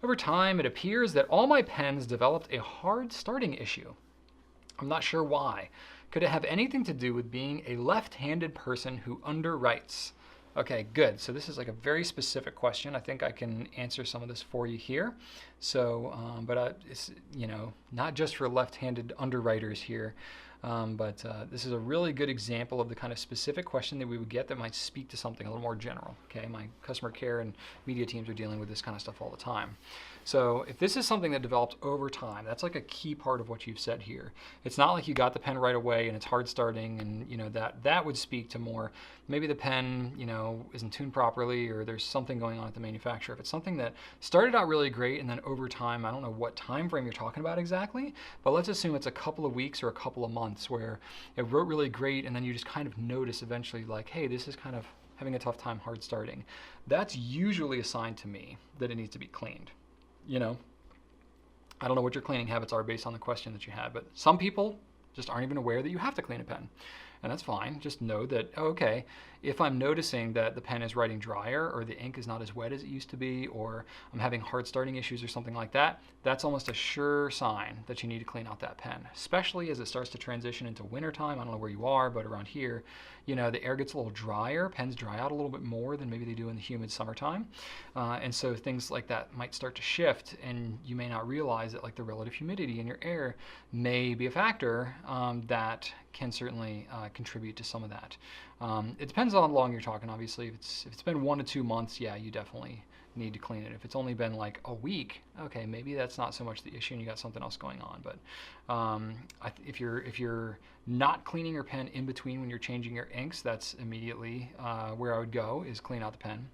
Over time, it appears that all my pens developed a hard starting issue. I'm not sure why. Could it have anything to do with being a left-handed person who underwrites? Okay, good. So this is like a very specific question. I think I can answer some of this for you here. So, it's, not just for left-handed underwriters here, but this is a really good example of the kind of specific question that we would get that might speak to something a little more general. Okay, my customer care and media teams are dealing with this kind of stuff all the time. So if this is something that developed over time, that's like a key part of what you've said here. It's not like you got the pen right away and it's hard starting, and that would speak to more maybe the pen isn't tuned properly, or there's something going on at the manufacturer. If it's something that started out really great and then over time, I don't know what time frame you're talking about exactly, but let's assume it's a couple of weeks or a couple of months where it wrote really great and then you just kind of notice eventually like, hey, this is kind of having a tough time hard starting. That's usually a sign to me that it needs to be cleaned. I don't know what your cleaning habits are based on the question that you had, but some people just aren't even aware that you have to clean a pen. And that's fine. Just know that, okay, if I'm noticing that the pen is writing drier or the ink is not as wet as it used to be, or I'm having hard starting issues or something like that, that's almost a sure sign that you need to clean out that pen, especially as it starts to transition into wintertime. I don't know where you are, but around here, the air gets a little drier. Pens dry out a little bit more than maybe they do in the humid summertime. And so things like that might start to shift, and you may not realize that like the relative humidity in your air may be a factor that can certainly contribute to some of that. It depends on how long you're talking, obviously. If it's been 1 to 2 months, yeah, you definitely need to clean it. If it's only been like a week, okay, maybe that's not so much the issue and you got something else going on. But if you're not cleaning your pen in between when you're changing your inks, that's immediately where I would go, is clean out the pen.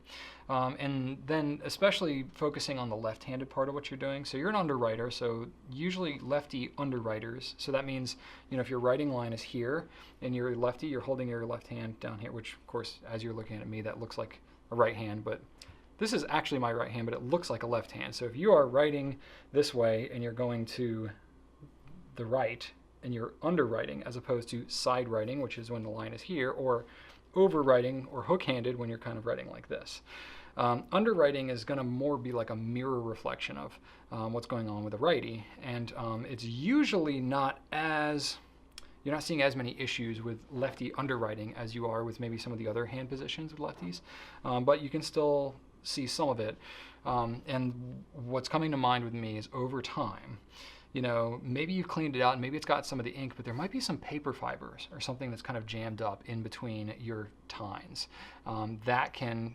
And then especially focusing on the left-handed part of what you're doing. So you're an underwriter, so usually lefty underwriters. So that means, if your writing line is here and you're a lefty, you're holding your left hand down here, which of course, as you're looking at me, that looks like a right hand, but this is actually my right hand, but it looks like a left hand. So if you are writing this way and you're going to the right and you're underwriting as opposed to side writing, which is when the line is here, or overwriting or hook-handed when you're kind of writing like this. Underwriting is going to more be like a mirror reflection of what's going on with the righty, and it's usually not as, you're not seeing as many issues with lefty underwriting as you are with maybe some of the other hand positions with lefties, but you can still see some of it. And what's coming to mind with me is over time, maybe you've cleaned it out and maybe it's got some of the ink, but there might be some paper fibers or something that's kind of jammed up in between your tines. That can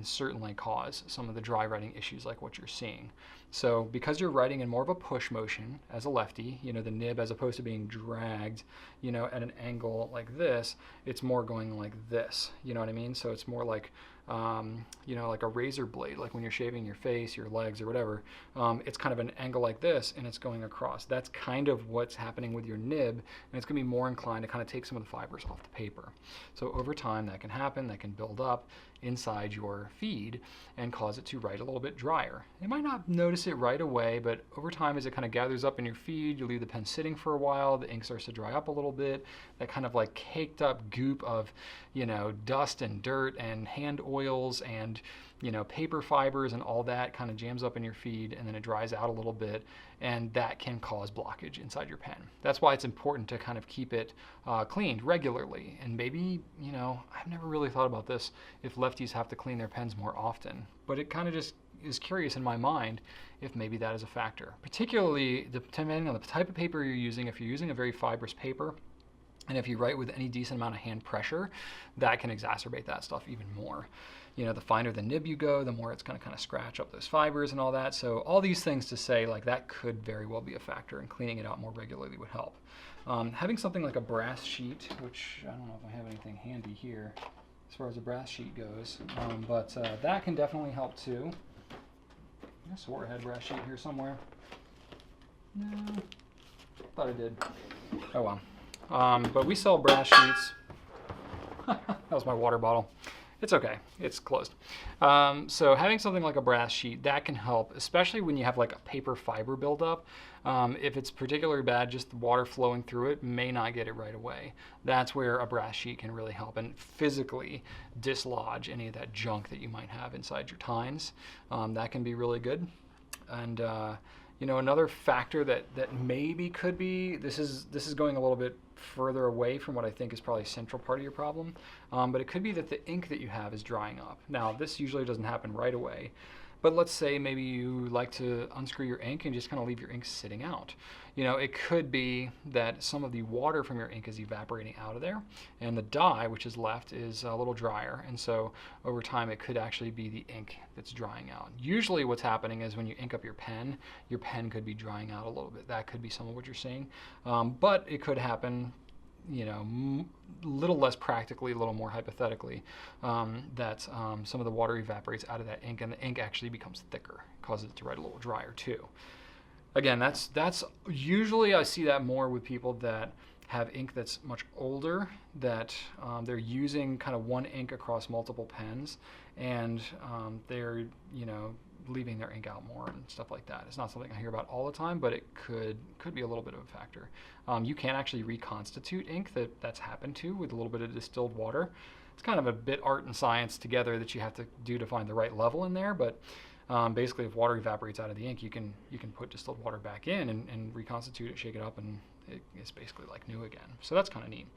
certainly cause some of the dry writing issues like what you're seeing. So because you're writing in more of a push motion as a lefty, the nib, as opposed to being dragged, at an angle like this, it's more going like this, you know what I mean? So it's more like, like a razor blade, like when you're shaving your face, your legs, or whatever. It's kind of an angle like this, and it's going across. That's kind of what's happening with your nib, and it's going to be more inclined to kind of take some of the fibers off the paper. So over time, that can happen. That can build up inside your feed and cause it to write a little bit drier. You might not notice it right away, but over time, as it kind of gathers up in your feed, you leave the pen sitting for a while, the ink starts to dry up a little bit. That kind of like caked up goop of, dust and dirt and hand oils and, paper fibers and all that kind of jams up in your feed, and then it dries out a little bit, and that can cause blockage inside your pen. That's why it's important to kind of keep it cleaned regularly. And maybe, I've never really thought about this, if lefties have to clean their pens more often, but it kind of just is curious in my mind if maybe that is a factor, particularly depending on the type of paper you're using. If you're using a very fibrous paper, and if you write with any decent amount of hand pressure, that can exacerbate that stuff even more. The finer the nib you go, the more it's going to kind of scratch up those fibers and all that. So all these things to say, like, that could very well be a factor, and cleaning it out more regularly would help. Having something like a brass sheet, which I don't know if I have anything handy here as far as a brass sheet goes, but that can definitely help too. I swore I had a brass sheet here somewhere. No, thought I did. Oh well. But we sell brass sheets. That was my water bottle. It's okay, it's closed. So having something like a brass sheet, that can help, especially when you have like a paper fiber buildup. If it's particularly bad, just the water flowing through it may not get it right away. That's where a brass sheet can really help and physically dislodge any of that junk that you might have inside your tines. That can be really good. And another factor that maybe could be, this is going a little bit further away from what I think is probably a central part of your problem, but it could be that the ink that you have is drying up. Now, this usually doesn't happen right away, but let's say maybe you like to unscrew your ink and just kind of leave your ink sitting out. It could be that some of the water from your ink is evaporating out of there, and the dye, which is left, is a little drier, and so over time it could actually be the ink that's drying out. Usually what's happening is when you ink up your pen could be drying out a little bit. That could be some of what you're seeing, but it could happen little less practically, a little more hypothetically, that some of the water evaporates out of that ink, and the ink actually becomes thicker, causes it to write a little drier too. Again, that's usually, I see that more with people that have ink that's much older, that they're using kind of one ink across multiple pens, and they're leaving their ink out more and stuff like that. It's not something I hear about all the time, but it could be a little bit of a factor. You can actually reconstitute ink that's happened to with a little bit of distilled water. It's kind of a bit art and science together that you have to do to find the right level in there, but basically if water evaporates out of the ink, you can put distilled water back in and reconstitute it, shake it up, and it's basically like new again. So that's kind of neat,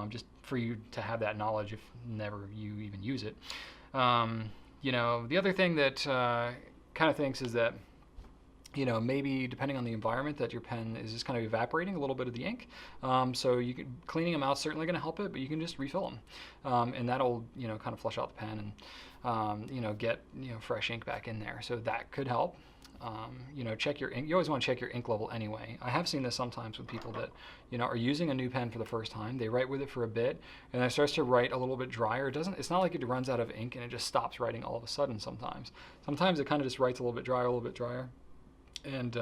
just for you to have that knowledge if never you even use it. The other thing that kind of thinks is that, maybe depending on the environment that your pen is just kind of evaporating a little bit of the ink. So cleaning them out is certainly going to help it, but you can just refill them. And that'll, kind of flush out the pen and, get, fresh ink back in there. So that could help. Check your ink. You always want to check your ink level anyway. I have seen this sometimes with people that, are using a new pen for the first time. They write with it for a bit, and then it starts to write a little bit drier. It's not like it runs out of ink and it just stops writing all of a sudden sometimes. Sometimes it kind of just writes a little bit drier. And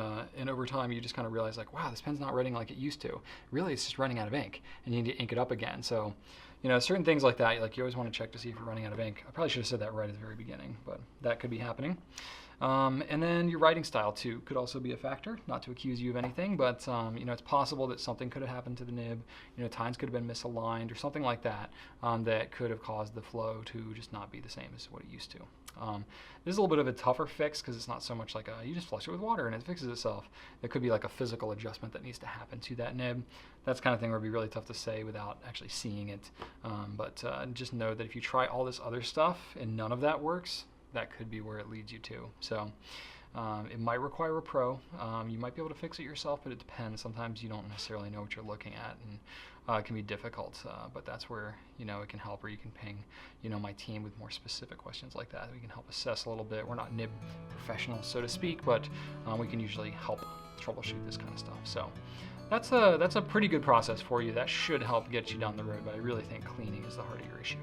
over time, you just kind of realize, like, wow, this pen's not writing like it used to. Really, it's just running out of ink, and you need to ink it up again. So, certain things like that, like you always want to check to see if you're running out of ink. I probably should have said that right at the very beginning, but that could be happening. And then your writing style too could also be a factor. Not to accuse you of anything, but it's possible that something could have happened to the nib. Tines could have been misaligned or something like that, that could have caused the flow to just not be the same as what it used to. This is a little bit of a tougher fix because it's not so much like you just flush it with water and it fixes itself. It could be like a physical adjustment that needs to happen to that nib. That's the kind of thing where it'd be really tough to say without actually seeing it. But just know that if you try all this other stuff and none of that works, that could be where it leads you to. So it might require a pro. You might be able to fix it yourself, but it depends. Sometimes you don't necessarily know what you're looking at, and it can be difficult. But that's where it can help, or you can ping my team with more specific questions like that. We can help assess a little bit. We're not nib professionals, so to speak, but we can usually help troubleshoot this kind of stuff. So that's a pretty good process for you. That should help get you down the road, but I really think cleaning is the heart of your issue.